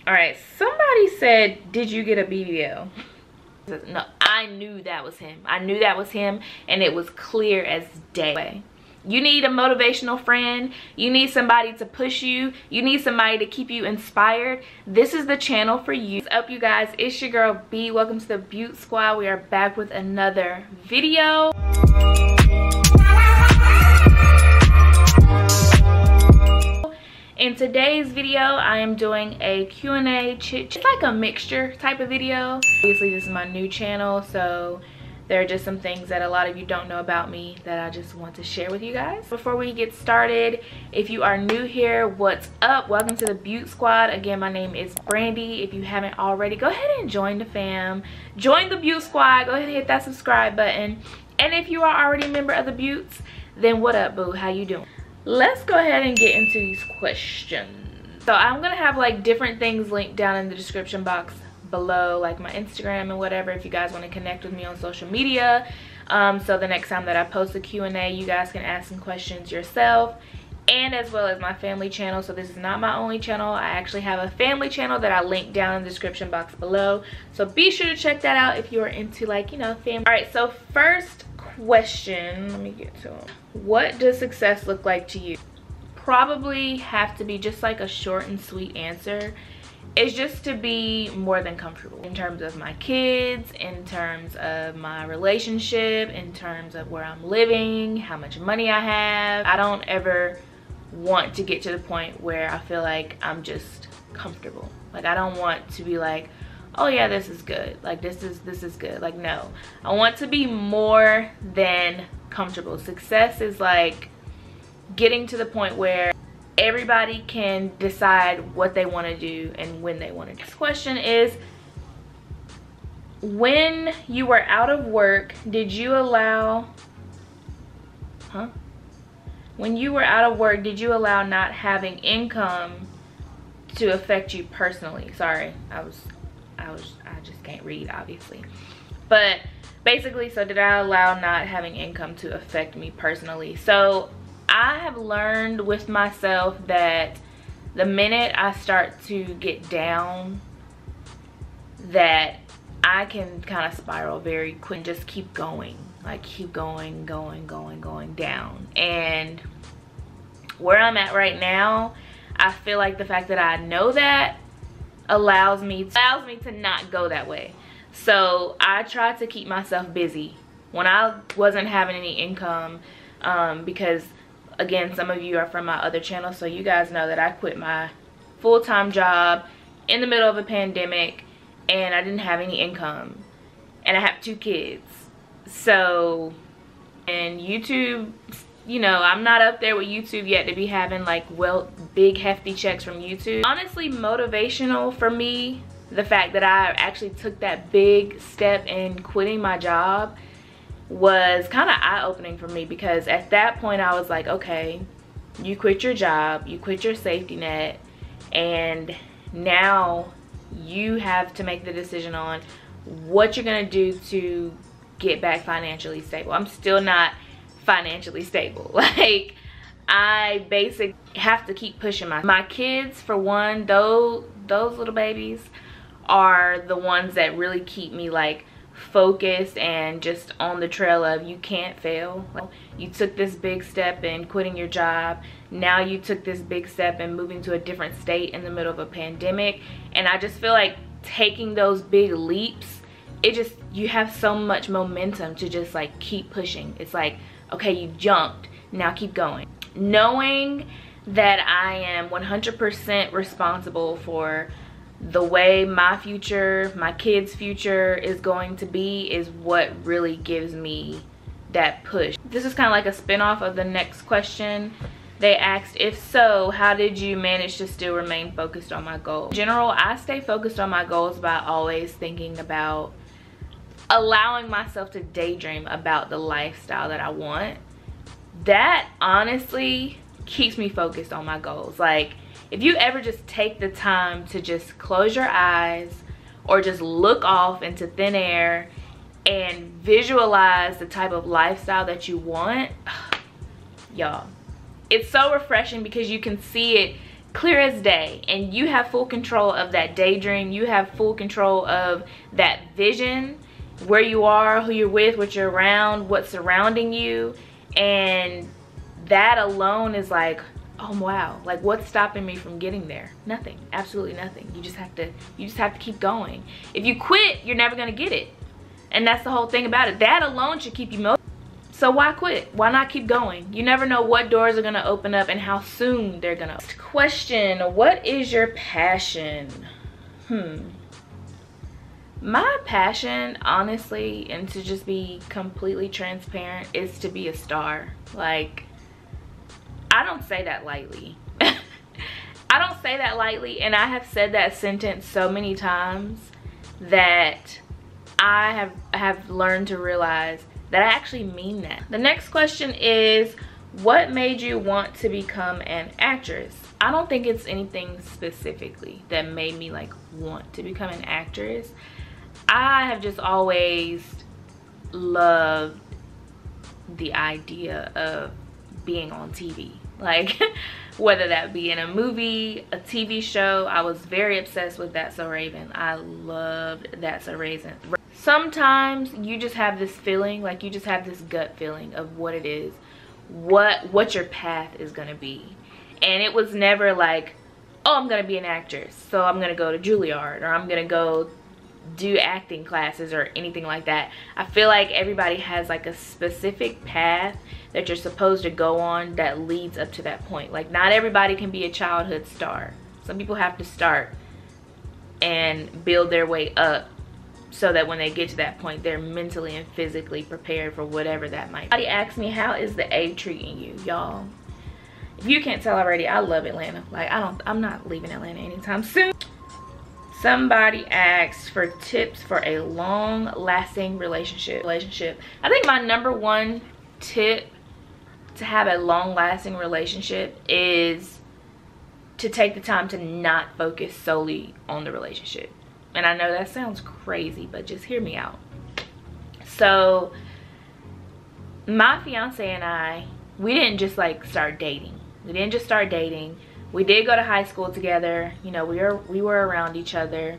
All right, somebody said, did you get a BBL? No, I knew that was him. I knew that was him, and it was clear as day. You need a motivational friend. You need somebody to push you. You need somebody to keep you inspired. This is the channel for you. What's up, you guys? It's your girl B. Welcome to the Beauts Squad. We are back with another video. In today's video, I am doing a Q&A chit. It's like a mixture type of video. Obviously, this is my new channel, so there are just some things that a lot of you don't know about me that I just want to share with you guys. Before we get started, if you are new here, what's up? Welcome to the Beaut Squad. Again, my name is Brandy. If you haven't already, go ahead and join the fam. Join the Beaut Squad. Go ahead and hit that subscribe button. And if you are already a member of the Beauts, then what up, boo? How you doing? Let's go ahead and get into these questions. So I'm gonna have like different things linked down in the description box below, like my Instagram and whatever, if you guys want to connect with me on social media. So the next time that I post a Q&A, you guys can ask some questions yourself, and as well as my family channel. So this is not my only channel. I actually have a family channel that I link down in the description box below. So be sure to check that out if you're into, like, you know, family. All right, so first question, let me get to them. What does success look like to you? Probably have to be just like a short and sweet answer. It's just to be more than comfortable in terms of my kids, in terms of my relationship, in terms of where I'm living, how much money I have. I don't ever want to get to the point where I feel like I'm just comfortable. Like, I don't want to be like, oh yeah, this is good, like this is good. Like, no, I want to be more than comfortable. Success is like getting to the point where everybody can decide what they want to do and when they want to do. Next question is, when you were out of work, did you allow when you were out of work, did you allow not having income to affect you personally? Sorry, I just can't read, obviously. But basically, so did I allow not having income to affect me personally? So I have learned with myself that the minute I start to get down, that I can kind of spiral very quick and just keep going. Like, keep going down. And where I'm at right now, I feel like the fact that I know that allows me to not go that way. So I try to keep myself busy when I wasn't having any income, because again, some of you are from my other channel, so you guys know that I quit my full-time job in the middle of a pandemic and I didn't have any income, and I have 2 kids. So, and YouTube, you know, I'm not up there with YouTube yet to be having like, well, big hefty checks from YouTube. Honestly, motivational for me, the fact that I actually took that big step in quitting my job was kind of eye-opening for me, because at that point I was like, okay, you quit your job, you quit your safety net, and now you have to make the decision on what you're gonna do to get back financially stable. I'm still not financially stable. Like, I basically have to keep pushing my kids, for one. Those little babies are the ones that really keep me like focused and just on the trail of, you can't fail. You took this big step in quitting your job, now you took this big step in moving to a different state in the middle of a pandemic, and I just feel like taking those big leaps, it just, you have so much momentum to just like keep pushing. It's like, okay, you jumped, now keep going. Knowing that I am 100% responsible for the way my future, my kids' future is going to be, is what really gives me that push. This is kind of like a spin-off of the next question. They asked, if so, how did you manage to still remain focused on my goals? In general, I stay focused on my goals by always thinking about allowing myself to daydream about the lifestyle that I want. That honestly keeps me focused on my goals. Like, if you ever just take the time to just close your eyes or just look off into thin air and visualize the type of lifestyle that you want, y'all, it's so refreshing, because you can see it clear as day, and you have full control of that daydream, you have full control of that vision, where you are, who you're with, what you're around, what's surrounding you, and that alone is like, oh wow, like what's stopping me from getting there? Nothing, absolutely nothing. You just have to keep going. If you quit, you're never gonna get it. And that's the whole thing about it. That alone should keep you motivated. So why quit? Why not keep going? You never know what doors are gonna open up and how soon they're gonna. Next question, what is your passion? My passion, honestly, and to just be completely transparent, is to be a star. Like, I don't say that lightly. I don't say that lightly, and I have said that sentence so many times that I have learned to realize that I actually mean that. The next question is, what made you want to become an actress? I don't think it's anything specifically that made me like want to become an actress. I have just always loved the idea of being on TV. Like, whether that be in a movie, a TV show. I was very obsessed with That's So Raven. I loved That's So Raven. Sometimes you just have this feeling, like you just have this gut feeling of what it is, what your path is gonna be. And it was never like, oh, I'm gonna be an actress, so I'm gonna go to Juilliard, or I'm gonna go do acting classes or anything like that. I feel like everybody has like a specific path that you're supposed to go on that leads up to that point. Like, not everybody can be a childhood star. Some people have to start and build their way up so that when they get to that point, they're mentally and physically prepared for whatever that might be. Somebody asked me, how is the A treating you? Y'all, if you can't tell already, I love Atlanta. Like, I'm not leaving Atlanta anytime soon. Somebody asked for tips for a long-lasting relationship. I think my #1 tip to have a long-lasting relationship is to take the time to not focus solely on the relationship. And I know that sounds crazy, but just hear me out. So my fiance and I, we didn't just like start dating. We didn't just start dating. We did go to high school together. You know, we were around each other.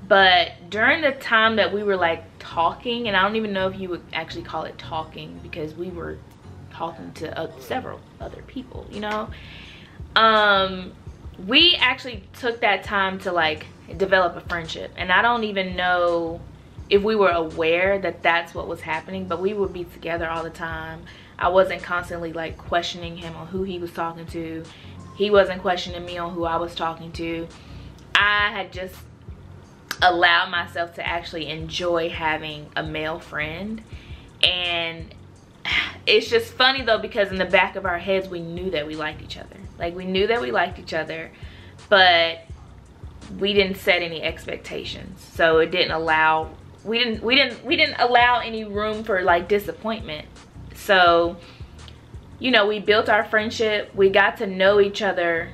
But during the time that we were like talking, and I don't even know if you would actually call it talking, because we were talking to several other people, you know. We actually took that time to like develop a friendship, and I don't even know if we were aware that that's what was happening, but we would be together all the time. I wasn't constantly like questioning him on who he was talking to. He wasn't questioning me on who I was talking to. I had just allowed myself to actually enjoy having a male friend. And it's just funny though, because in the back of our heads, we knew that we liked each other. Like, we knew that we liked each other, but we didn't set any expectations. So it didn't allow, we didn't allow any room for like disappointment. So, you know, we built our friendship. We got to know each other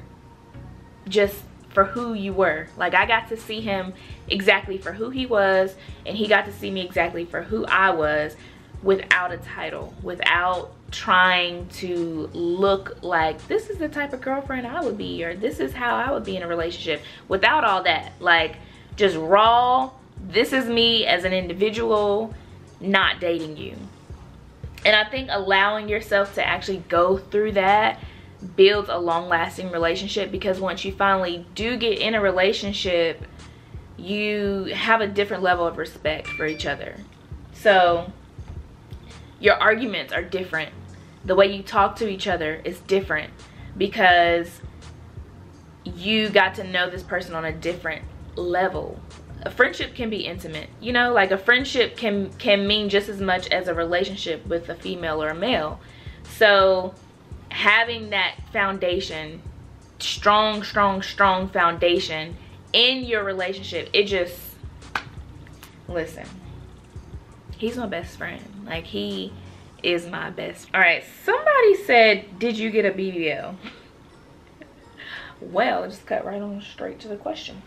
just for who you were. Like, I got to see him exactly for who he was, and he got to see me exactly for who I was, without a title, without trying to look like this is the type of girlfriend I would be, or this is how I would be in a relationship. Without all that, like, just raw, this is me as an individual, not dating you. And I think allowing yourself to actually go through that builds a long-lasting relationship, because once you finally do get in a relationship, you have a different level of respect for each other. So your arguments are different. The way you talk to each other is different, because you got to know this person on a different level. A friendship can be intimate, you know, like a friendship can mean just as much as a relationship with a female or a male. So having that foundation, strong foundation in your relationship, it just, listen, he's my best friend. Like, he is my best. All right, somebody said, did you get a BBL? Well, just cut right on straight to the question.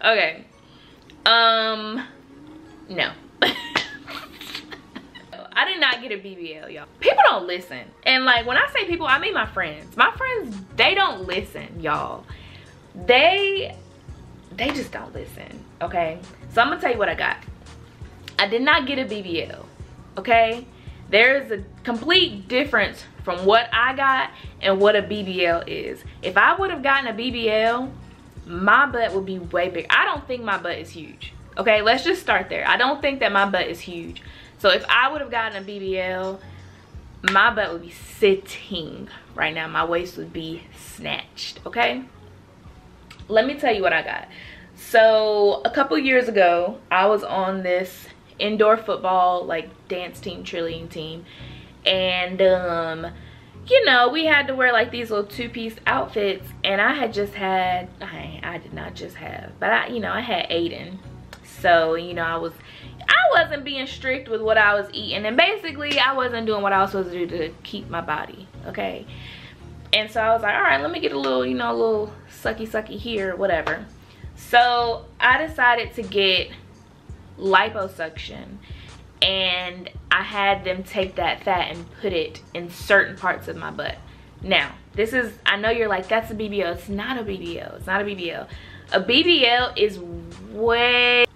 Okay. No. I did not get a BBL, y'all. People don't listen. And like, when I say people, I mean my friends. My friends, they don't listen, y'all. They just don't listen, okay? So I'm gonna tell you what I got. I did not get a BBL, okay? There's a complete difference from what I got and what a BBL is. If I would have gotten a BBL, my butt would be way big. I don't think my butt is huge, okay? Let's just start there. I don't think that my butt is huge. So if I would have gotten a BBL, my butt would be sitting right now. My waist would be snatched, okay? Let me tell you what I got. So a couple years ago, I was on this indoor football, like, dance team, cheerleading team. And, you know, we had to wear, like, these little two-piece outfits. And I had just had, I did not just have, but I had Aiden. So, you know, I wasn't being strict with what I was eating. And basically, I wasn't doing what I was supposed to do to keep my body, okay? And so I was like, all right, let me get a little, you know, a little sucky here, whatever. So I decided to get liposuction, and I had them take that fat and put it in certain parts of my butt. Now, this is, I know you're like, that's a BBL. It's not a BBL. It's not a BBL. A BBL is way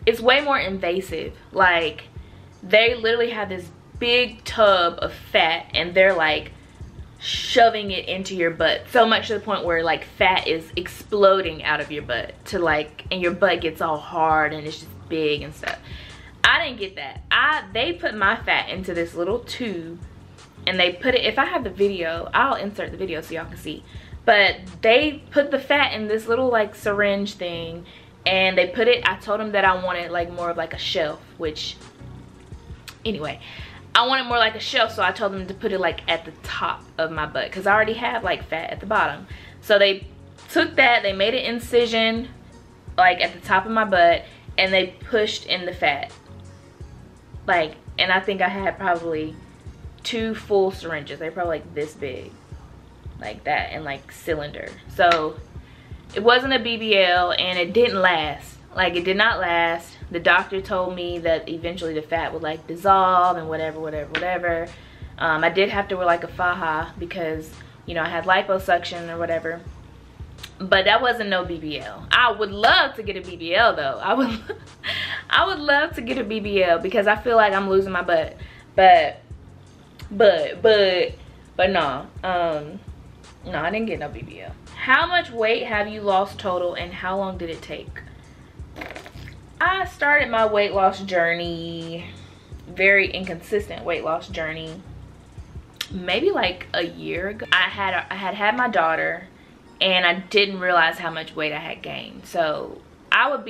more invasive. Like, they literally have this big tub of fat, and they're like shoving it into your butt, so much to the point where like fat is exploding out of your butt to like, and your butt gets all hard and it's just big and stuff. I didn't get that. They put my fat into this little tube, and they put it, if I have the video, I'll insert the video so y'all can see, but they put the fat in this little like syringe thing, and they put it, I told them that I wanted like more of like a shelf, which anyway, I wanted more like a shelf, so I told them to put it like at the top of my butt, because I already have like fat at the bottom. So they took that, they made an incision like at the top of my butt, and they pushed in the fat. Like, and I think I had probably 2 full syringes. They're probably like this big, like that, and like cylinder. So it wasn't a BBL, and it didn't last. Like, it did not last. The doctor told me that eventually the fat would like dissolve and whatever. I did have to wear like a faja because, you know, I had liposuction or whatever. But that wasn't no BBL. I would love to get a BBL though. I would love to get a BBL because I feel like I'm losing my butt. But no. No, I didn't get no BBL. How much weight have you lost total, and how long did it take? I started my weight loss journey, very inconsistent weight loss journey, maybe like a year ago. I had my daughter, and I didn't realize how much weight I had gained. So I don't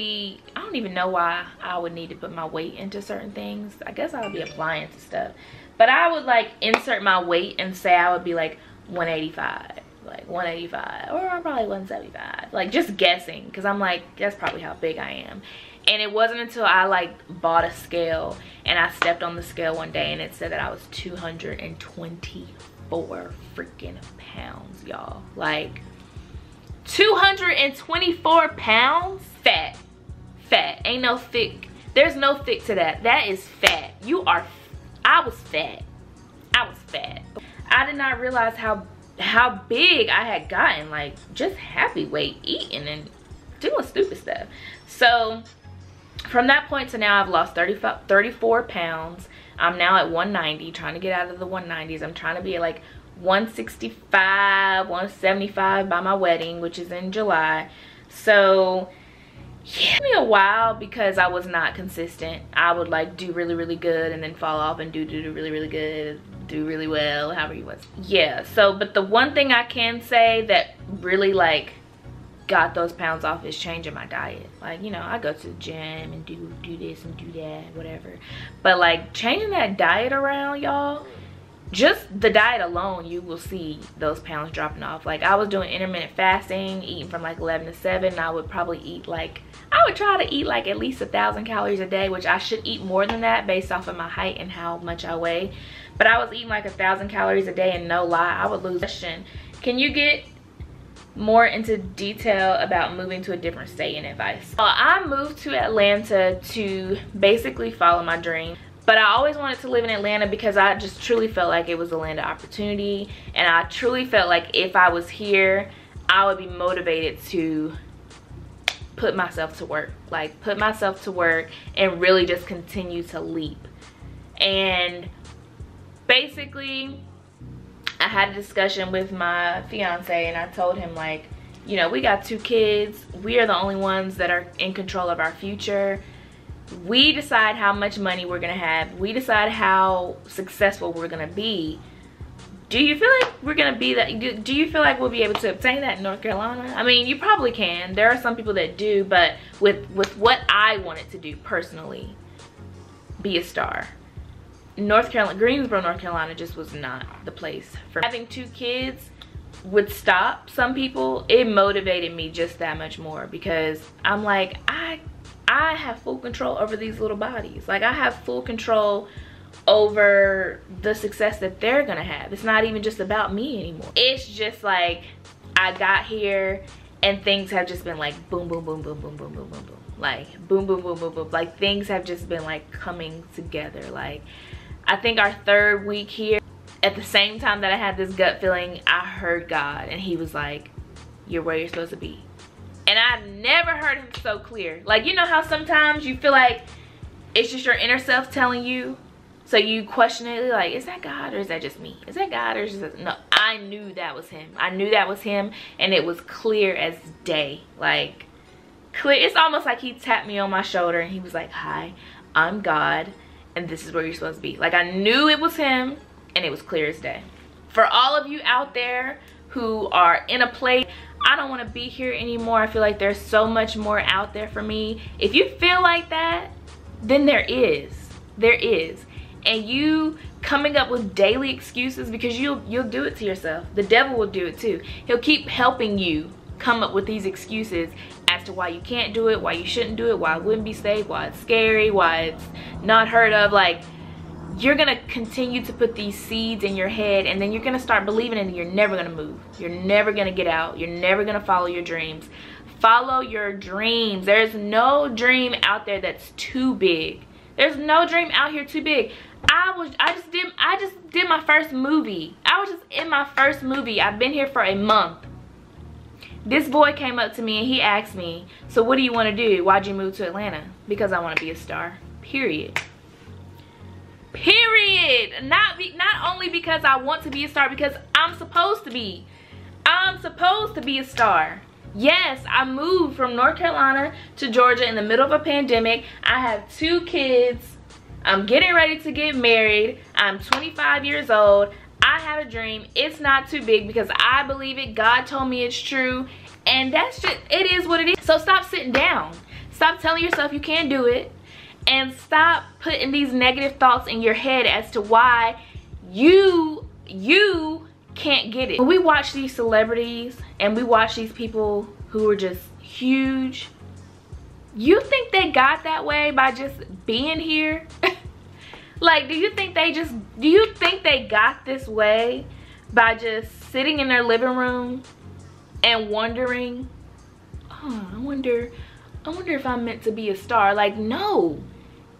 even know why I would need to put my weight into certain things. I guess I would be applying to stuff. But I would like insert my weight and say I would be like 185. Like 185 or probably 175. Like, just guessing, because I'm like, that's probably how big I am. And it wasn't until I like bought a scale and I stepped on the scale one day and it said that I was 224 freaking pounds, y'all. Like, 224 pounds? Fat. Ain't no thick. There's no thick to that. That is fat. I was fat. I did not realize how big I had gotten, like, just happy weight, eating and doing stupid stuff. So from that point to now, I've lost 34 pounds. I'm now at 190, trying to get out of the 190s. I'm trying to be at like 165, 175 by my wedding, which is in July. So yeah, it took me a while because I was not consistent. I would like do really good and then fall off and do really good, do really well, however you was. Yeah, so but the one thing I can say that really like got those pounds off is changing my diet. Like, you know, I go to the gym and do this and do that, whatever. But like changing that diet around, y'all, just the diet alone, you will see those pounds dropping off. Like, I was doing intermittent fasting, eating from like 11 to 7. And I would probably eat like, I would try to eat like at least 1,000 calories a day, which I should eat more than that based off of my height and how much I weigh. But I was eating like 1,000 calories a day, and no lie, I would lose. Question: can you get more into detail about moving to a different state and advice? I moved to Atlanta to basically follow my dream. But I always wanted to live in Atlanta because I just truly felt like it was a land of opportunity. And I truly felt like if I was here, I would be motivated to put myself to work. Like, put myself to work and really just continue to leap. And basically, I had a discussion with my fiance, and I told him, like, you know, we got 2 kids. We are the only ones that are in control of our future. We decide how much money we're gonna have. We decide how successful we're gonna be. Do you feel like we're gonna be that? Do you feel like we'll be able to obtain that in North Carolina? I mean, you probably can. There are some people that do, but with what I wanted to do personally, be a star. North Carolina, Greensboro, North Carolina just was not the place for me. Having 2 kids would stop some people. It motivated me just that much more because I'm like, I have full control over these little bodies. Like, I have full control over the success that they're gonna have. It's not even just about me anymore. It's just like, I got here and things have just been like boom, boom, boom, boom, boom, boom, boom, boom, boom. Like, boom, boom, boom, boom, boom. Like, things have just been like coming together. Like, I think our 3rd week here, at the same time that I had this gut feeling, I heard God, and he was like, you're where you're supposed to be. And I've never heard him so clear. Like, you know how sometimes you feel like it's just your inner self telling you, so you question it, like, is that God or is that just me? Is that God or is that... No, I knew that was him. I knew that was him, and it was clear as day. Like, clear. It's almost like he tapped me on my shoulder and he was like, hi, I'm God, and this is where you're supposed to be. Like, I knew it was him, and it was clear as day. For all of you out there who are in a place, I don't want to be here anymore, I feel like there's so much more out there for me. If you feel like that, then there is. And you coming up with daily excuses, because you'll do it to yourself. The devil will do it too. He'll keep helping you come up with these excuses as to why you can't do it, why you shouldn't do it, why it wouldn't be safe, why it's scary, why it's not heard of. Like, you're gonna continue to put these seeds in your head, and then you're gonna start believing it, and you're never gonna move. You're never gonna get out. You're never gonna follow your dreams. Follow your dreams. There's no dream out there that's too big. There's no dream out here too big. I just did my first movie. I was just in my first movie. I've been here for a month. This boy came up to me and he asked me, so what do you want to do? Why'd you move to Atlanta? Because I want to be a star. Period. Period. Not only because I want to be a star, because I'm supposed to be. I'm supposed to be a star. Yes, I moved from North Carolina to Georgia in the middle of a pandemic. I have 2 kids. I'm getting ready to get married. I'm 25 years old. I have a dream. It's not too big because I believe it. God told me it's true. And that's just, it is what it is. So stop sitting down. Stop telling yourself you can't do it. And stop putting these negative thoughts in your head as to why you can't get it. When we watch these celebrities and we watch these people who are just huge, you think they got that way by just being here? Like, do you think they got this way by just sitting in their living room and wondering, oh, I wonder if I'm meant to be a star? Like, no.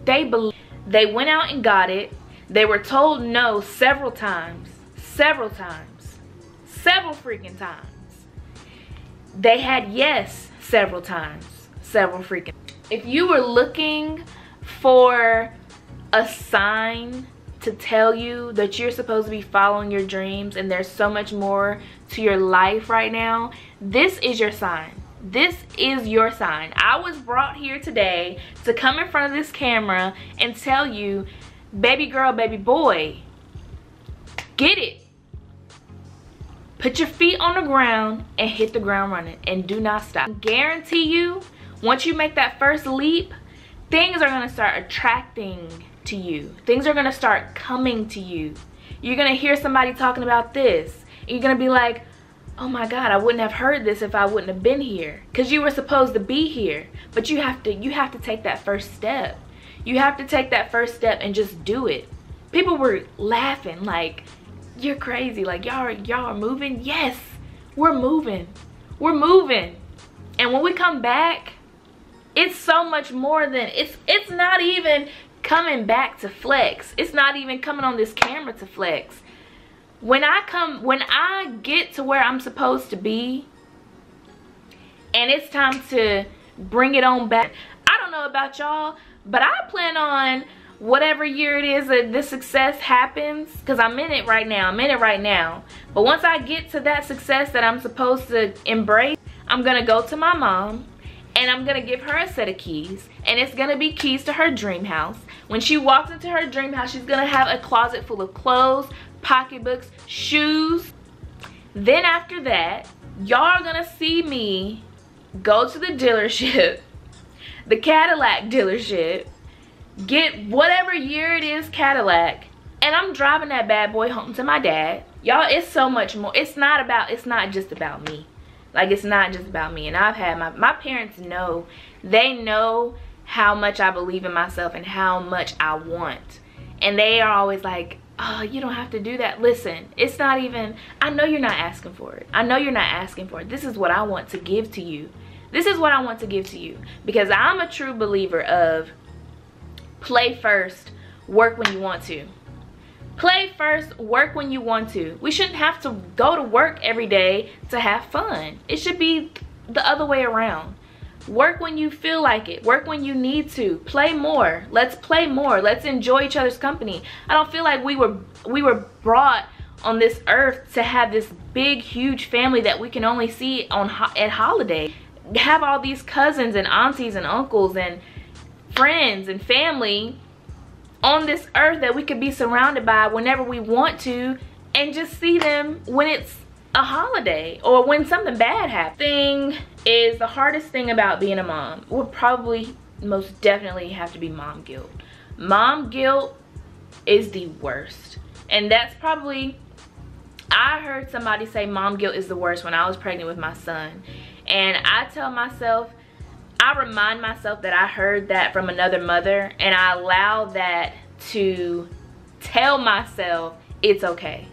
They went out and got it. They were told no several times. Several freaking times. They had yes several times. Several freaking. If you were looking for a sign to tell you that you're supposed to be following your dreams and there's so much more to your life right now, this is your sign. This is your sign. I was brought here today to come in front of this camera and tell you, baby girl, baby boy, get it. Put your feet on the ground and hit the ground running, and do not stop. I guarantee you, once you make that first leap, things are gonna start attracting to you. Things are gonna start coming to you. You're gonna hear somebody talking about this. And you're gonna be like, oh my God, I wouldn't have heard this if I wouldn't have been here. Because you were supposed to be here. But you have to take that first step. You have to take that first step and just do it. People were laughing like, you're crazy. Like, y'all are moving. Yes, we're moving. We're moving. And when we come back, it's so much more than, it's not even coming back to flex. It's not even coming on this camera to flex. When I get to where I'm supposed to be and it's time to bring it on back, I don't know about y'all, but I plan on whatever year it is that this success happens, because I'm in it right now. But once I get to that success that I'm supposed to embrace, I'm gonna go to my mom and I'm gonna give her a set of keys, and it's gonna be keys to her dream house. When she walks into her dream house, she's gonna have a closet full of clothes, pocketbooks, shoes. Then after that, y'all are gonna see me go to the dealership, the Cadillac dealership, get whatever year it is Cadillac, and I'm driving that bad boy home to my dad. Y'all, it's so much more. It's not just about me. Like, it's not just about me. And I've had my parents know, they know how much I believe in myself and how much I want. And they are always like, oh, you don't have to do that. Listen, it's not even, I know you're not asking for it. I know you're not asking for it. This is what I want to give to you. This is what I want to give to you. Because I'm a true believer of play first, work when you want to. Play first, work when you want to. We shouldn't have to go to work every day to have fun. It should be the other way around. Work when you feel like it. Work when you need to. Play more. Let's play more. Let's enjoy each other's company. I don't feel like we were brought on this earth to have this big, huge family that we can only see at holidays. Have all these cousins and aunties and uncles and friends and family on this earth that we could be surrounded by whenever we want to, and just see them when it's a holiday or when something bad happens. The hardest thing about being a mom would probably most definitely have to be mom guilt. Mom guilt is the worst. And that's probably, I heard somebody say mom guilt is the worst when I was pregnant with my son. And I tell myself, I remind myself that I heard that from another mother, and I allow that to tell myself it's okay.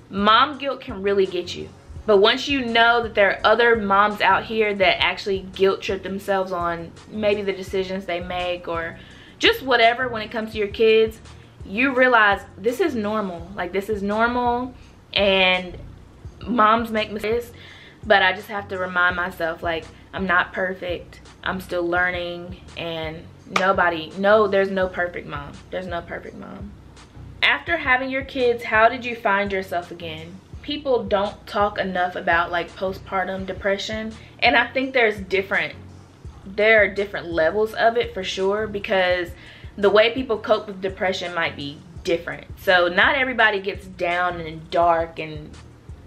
Mom guilt can really get you. But once you know that there are other moms out here that actually guilt trip themselves on maybe the decisions they make or just whatever when it comes to your kids, you realize this is normal. Like, this is normal, and moms make mistakes. But I just have to remind myself, like, I'm not perfect. I'm still learning, and there's no perfect mom. There's no perfect mom. After having your kids, how did you find yourself again? People don't talk enough about like postpartum depression, and I think there are different levels of it for sure, because the way people cope with depression might be different. So not everybody gets down and dark and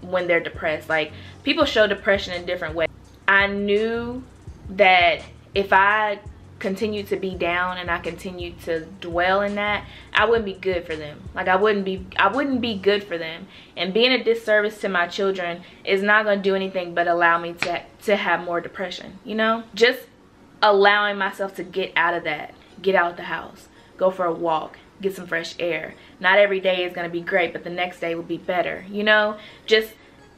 when they're depressed. Like, people show depression in different ways. I knew that if I continued to be down and I continued to dwell in that, I wouldn't be good for them. Like, I wouldn't be good for them. And being a disservice to my children is not going to do anything but allow me to have more depression, you know? Just allowing myself to get out of that, get out of the house, go for a walk, get some fresh air. Not every day is going to be great, but the next day will be better, you know? Just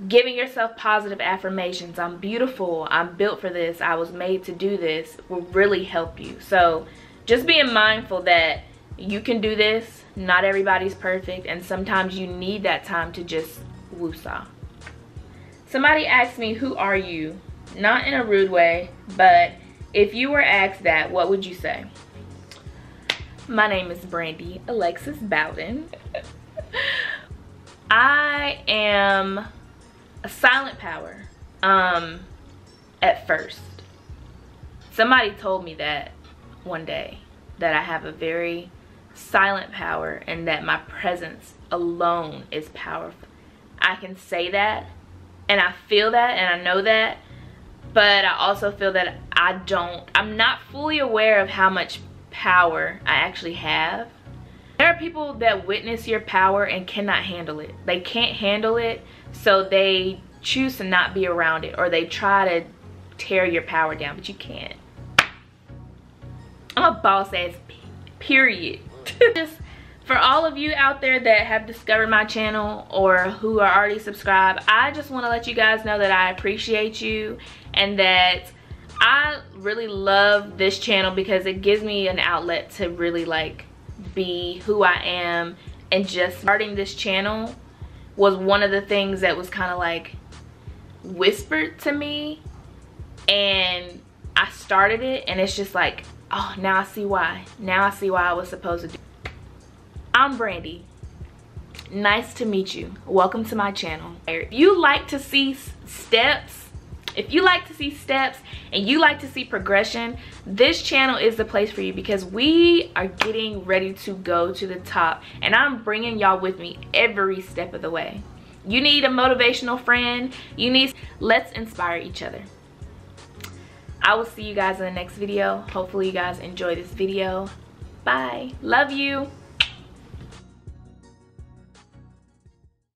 giving yourself positive affirmations. I'm beautiful, I'm built for this, I was made to do this, will really help you. So just being mindful that you can do this. Not everybody's perfect, and sometimes you need that time to just woosah. Somebody asked me, who are you? Not in a rude way, but if you were asked that, what would you say? My name is Brandy Alexis Bowden. I am a silent power. At first, somebody told me that one day, that I have a very silent power and that my presence alone is powerful. I can say that, and I feel that, and I know that, but I also feel that I'm not fully aware of how much power I actually have. There are people that witness your power and cannot handle it. They can't handle it, so they choose to not be around it, or they try to tear your power down, but you can't. I'm a boss ass, period. Just for all of you out there that have discovered my channel or who are already subscribed, I just want to let you guys know that I appreciate you, and that I really love this channel because it gives me an outlet to really like be who I am. And just starting this channel was one of the things that was kind of like whispered to me, and I started it, and it's just like, oh, now I see why. Now I see why I was supposed to do it. I'm Brandy. Nice to meet you. Welcome to my channel. If you like to see steps, and you like to see progression, this channel is the place for you, because we are getting ready to go to the top, and I'm bringing y'all with me every step of the way. You need a motivational friend. Let's inspire each other. I will see you guys in the next video. Hopefully you guys enjoy this video. Bye. Love you.